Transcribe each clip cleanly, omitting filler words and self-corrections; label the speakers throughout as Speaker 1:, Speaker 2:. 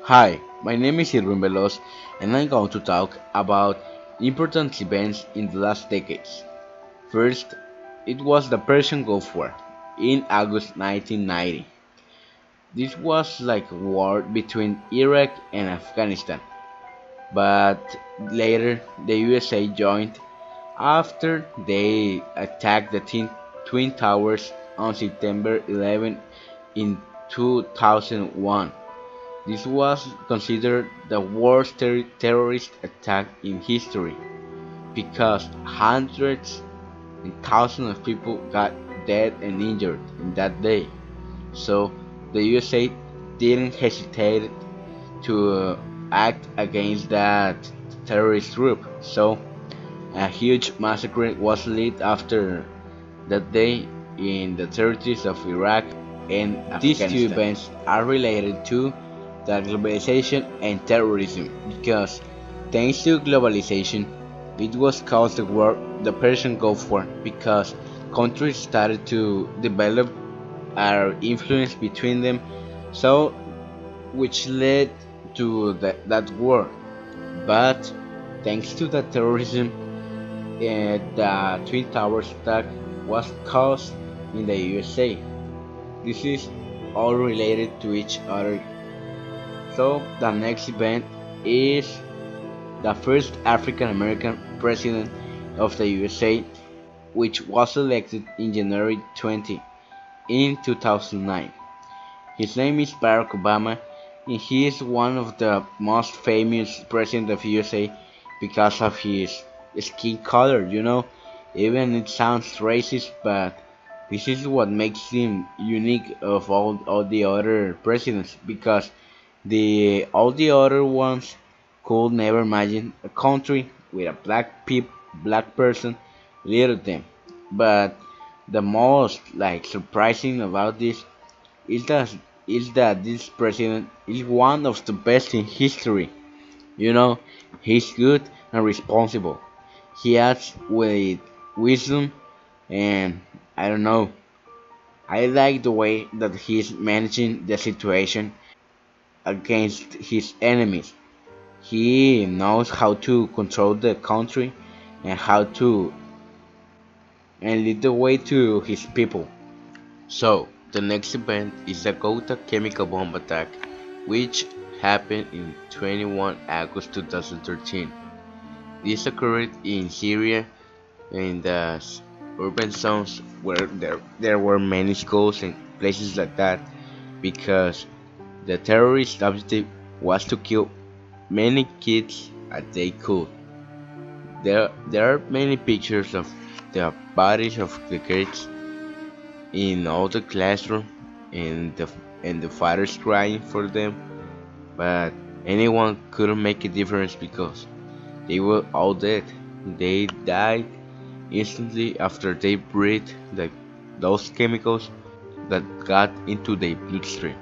Speaker 1: Hi, my name is Irvin Veloz and I'm going to talk about important events in the last decades. First, it was the Persian Gulf War in August 1990. This was like a war between Iraq and Afghanistan, but later the USA joined after they attacked the Twin Towers on September 11 in 2001. This was considered the worst terrorist attack in history because hundreds and thousands of people got dead and injured in that day. So the USA didn't hesitate to act against that terrorist group. So a huge massacre was led after that day in the territories of Iraq and Afghanistan. These two events are related to the globalization and terrorism because thanks to globalization it was caused the Persian Gulf War because countries started to develop our influence between them, so which led to that war. But thanks to the terrorism, the Twin Towers attack was caused in the USA. This is all related to each other. So the next event is the first African American president of the USA, which was elected in January 20 in 2009. His name is Barack Obama, and he is one of the most famous presidents of USA because of his skin color. Even it sounds racist, but this is what makes him unique of all the other presidents because all the other ones could never imagine a country with a black person leading them. But the most surprising about this is that this president is one of the best in history. He's good and responsible. He acts with wisdom, and I don't know. I like the way that he's managing the situation against his enemies. He knows how to control the country and how to lead the way to his people. So the next event is the Ghouta chemical bomb attack, which happened in 21 August 2013. This occurred in Syria in the urban zones where there were many schools and places like that because the terrorist objective was to kill many kids as they could. There are many pictures of the bodies of the kids in all the classroom and the fathers crying for them, but anyone couldn't make a difference because they were all dead. They died instantly after they breathed those chemicals that got into their bloodstream.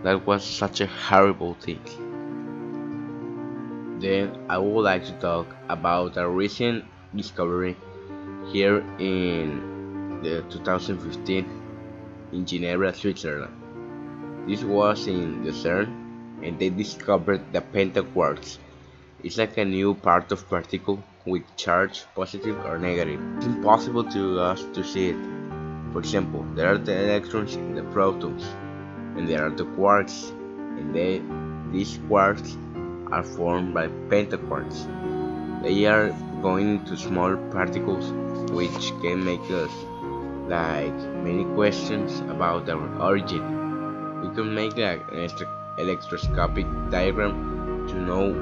Speaker 1: That was such a horrible thing. Then I would like to talk about a recent discovery here in the 2015 in Geneva, Switzerland. This was in the CERN, and they discovered the pentaquarks. It's like a new part of particle with charge, positive or negative. It's impossible to us to see it. For example, there are the electrons and the protons, and there are the quarks, and these quarks are formed by pentaquarks. They are going into small particles, which can make us many questions about our origin. We can make an electroscopic diagram to know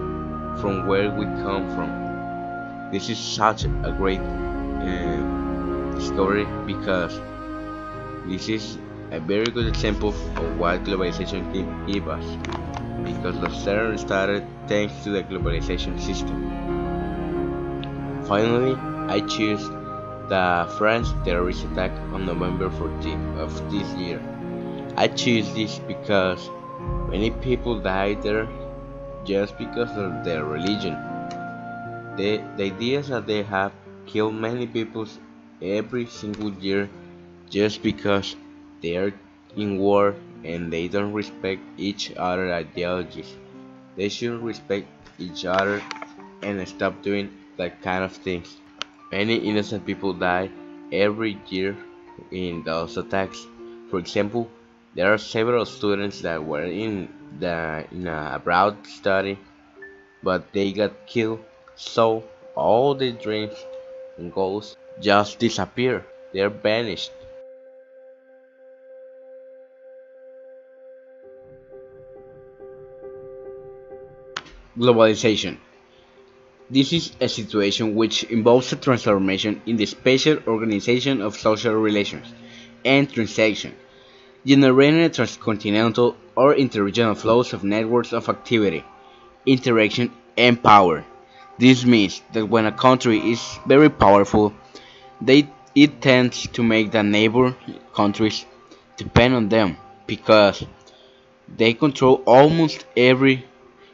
Speaker 1: from where we come from. This is such a great discovery because this is a very good example of what globalization can give us, because the CERN started thanks to the globalization system. Finally, I choose the France terrorist attack on November 14th of this year. I choose this because many people died there just because of their religion. The ideas that they have killed many people every single year just because they are in war and they don't respect each other ideologies. They should respect each other and stop doing that kind of things. Many innocent people die every year in those attacks. For example, there are several students that were in a abroad study, but they got killed. So all their dreams and goals just disappear. They're vanished. Globalization. This is a situation which involves a transformation in the spatial organization of social relations and transactions, generating transcontinental or interregional flows of networks of activity, interaction, and power. This means that when a country is very powerful, it tends to make the neighbor countries depend on them because they control almost every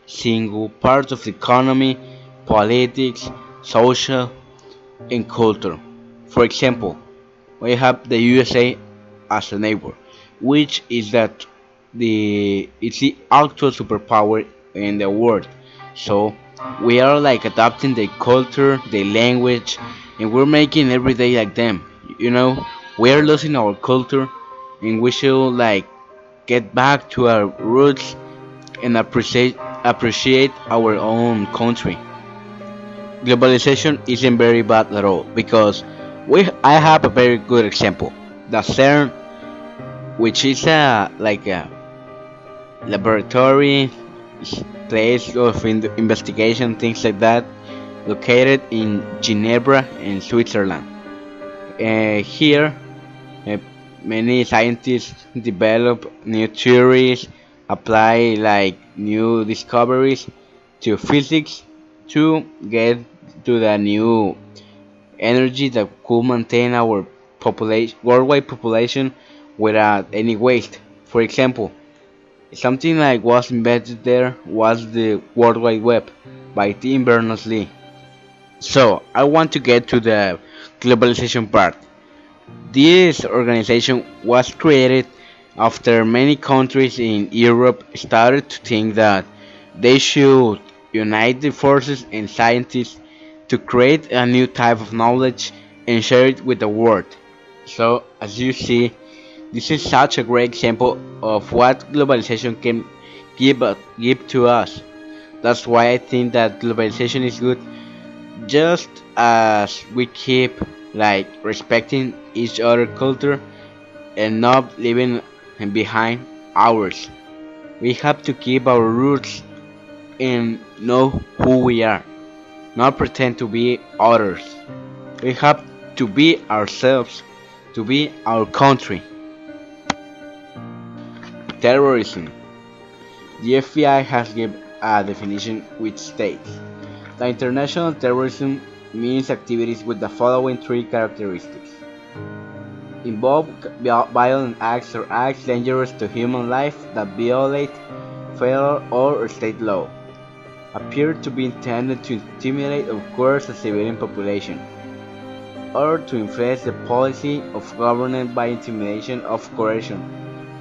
Speaker 1: single part of the economy, politics, social, and culture. For example, we have the USA as a neighbor, which is that it's the actual superpower in the world. So we are like adapting the culture, the language, and we're making every day like them. You know, we are losing our culture, and we should like get back to our roots and appreciate our own country. Globalization isn't very bad at all because I have a very good example. The CERN, which is a laboratory place of investigation, things like that, located in Geneva in Switzerland. Here, uh, many scientists develop new theories, apply like new discoveries to physics to get to the new energy that could maintain our population, worldwide population, without any waste. For example, something like was invented there was the World Wide Web by Tim Berners-Lee. So I want to get to the globalization part. This organization was created after many countries in Europe started to think that they should unite their forces and scientists to create a new type of knowledge and share it with the world. So, as you see, this is such a great example of what globalization can give to us. That's why I think that globalization is good, just as we keep like respecting each other culture and not leaving behind ours. We have to keep our roots and know who we are, not pretend to be others. We have to be ourselves, to be our country. Terrorism. The FBI has given a definition which states that international terrorism means activities with the following three characteristics: involve violent acts or acts dangerous to human life that violate federal or state law, appear to be intended to intimidate or coerce a civilian population, or to influence the policy of government by intimidation or coercion,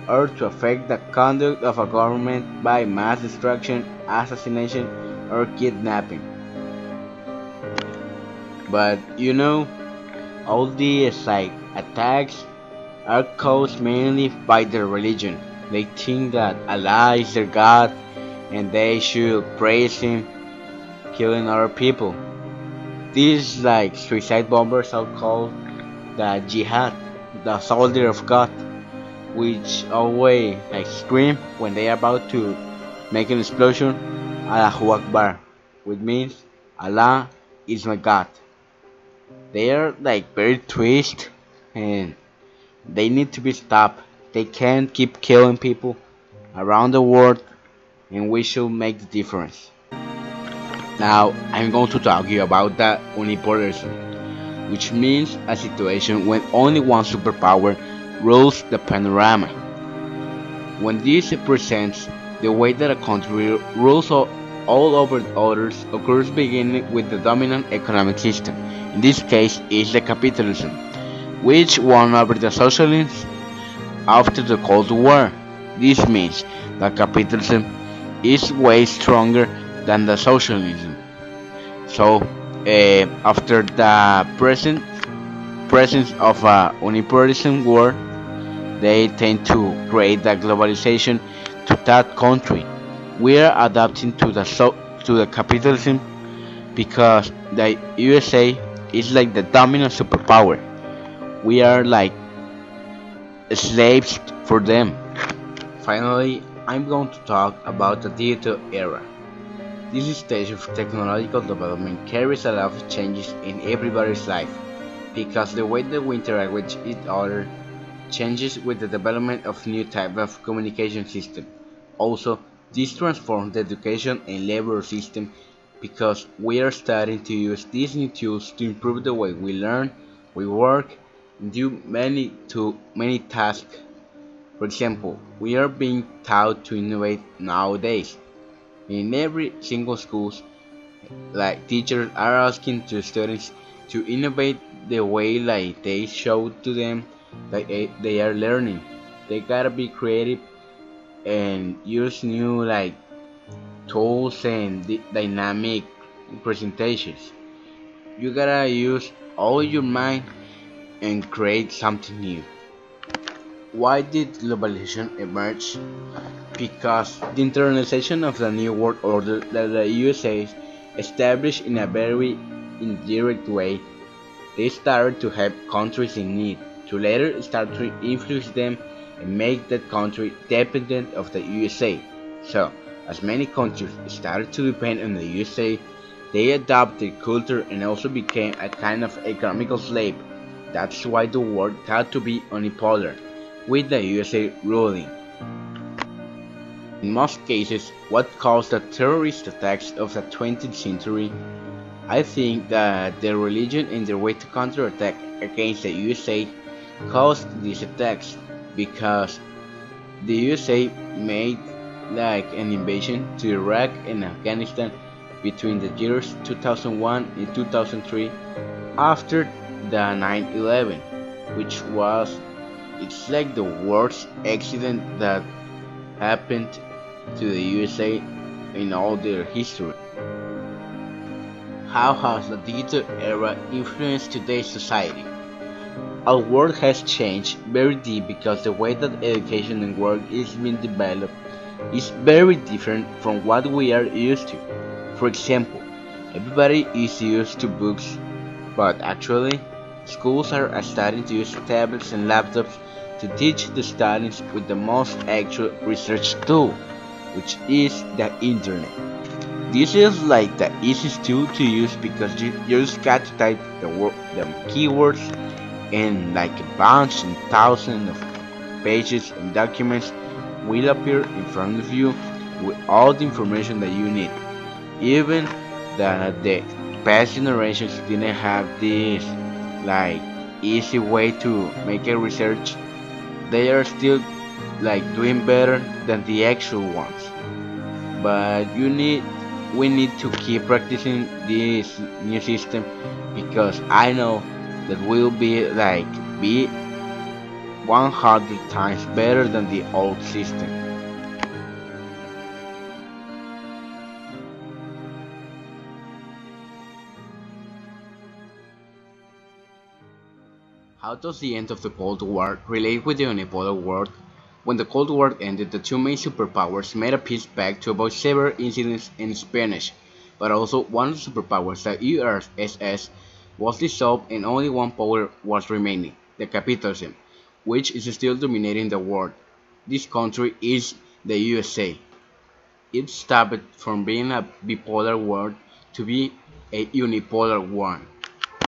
Speaker 1: or to affect the conduct of a government by mass destruction, assassination, or kidnapping. But you know, all these like attacks are caused mainly by their religion. They think that Allah is their God and they should praise him, killing other people. These like suicide bombers are called the jihad, the soldier of God, which always like scream when they are about to make an explosion, Allahu Akbar, which means Allah is my God. They are like very twisted and they need to be stopped. They can't keep killing people around the world and we should make the difference. Now I'm going to talk you about the unipolarism, which means a situation when only one superpower rules the panorama. When this represents the way that a country rules all over others occurs beginning with the dominant economic system. In this case is the capitalism, which won over the socialists after the Cold War. This means that capitalism is way stronger than the socialism. So, after the presence of a unipartisan world, they tend to create the globalization to that country. We are adapting to the capitalism because the USA is like the dominant superpower. We are like slaves for them. Finally, I'm going to talk about the digital era. This stage of technological development carries a lot of changes in everybody's life because the way that we interact with each other changes with the development of new type of communication system. Also, this transforms the education and labor system because we are starting to use these new tools to improve the way we learn, we work, and do many tasks. For example, we are being taught to innovate nowadays. In every single schools, like teachers are asking to students to innovate the way like they show to them that they are learning. They gotta be creative and use new like tools and dynamic presentations. You gotta use all your mind and create something new. Why did globalization emerge? Because the internationalization of the New World Order that the USA established in a very indirect way, they started to help countries in need, to later start to influence them and make that country dependent of the USA. So, as many countries started to depend on the USA, they adopted culture and also became a kind of economical slave. That's why the world had to be unipolar, with the USA ruling. In most cases, what caused the terrorist attacks of the 20th century, I think that the religion and their way to counterattack against the USA caused these attacks because the USA made like an invasion to Iraq and Afghanistan between the years 2001 and 2003 after the 9/11, which was it's like the worst accident that happened to the USA in all their history. How has the digital era influenced today's society? Our world has changed very deep because the way that education and work is being developed is very different from what we are used to. For example, everybody is used to books, but actually, schools are starting to use tablets and laptops to teach the students with the most actual research tool, which is the internet. This is like the easiest tool to use because you just got to type the keywords and like a bunch and thousands of pages and documents will appear in front of you with all the information that you need. Even the past generations didn't have this like easy way to make a research, they are still like doing better than the actual ones. But we need to keep practicing this new system because I know that will be 100 times better than the old system. How does the end of the Cold War relate with the unipolar world? When the Cold War ended, the two main superpowers made a peace pact to avoid severe incidents and espionage, but also one of the superpowers, the URSS, was dissolved and only one power was remaining, the capitalism, which is still dominating the world. This country is the USA. It stopped from being a bipolar world to be a unipolar one.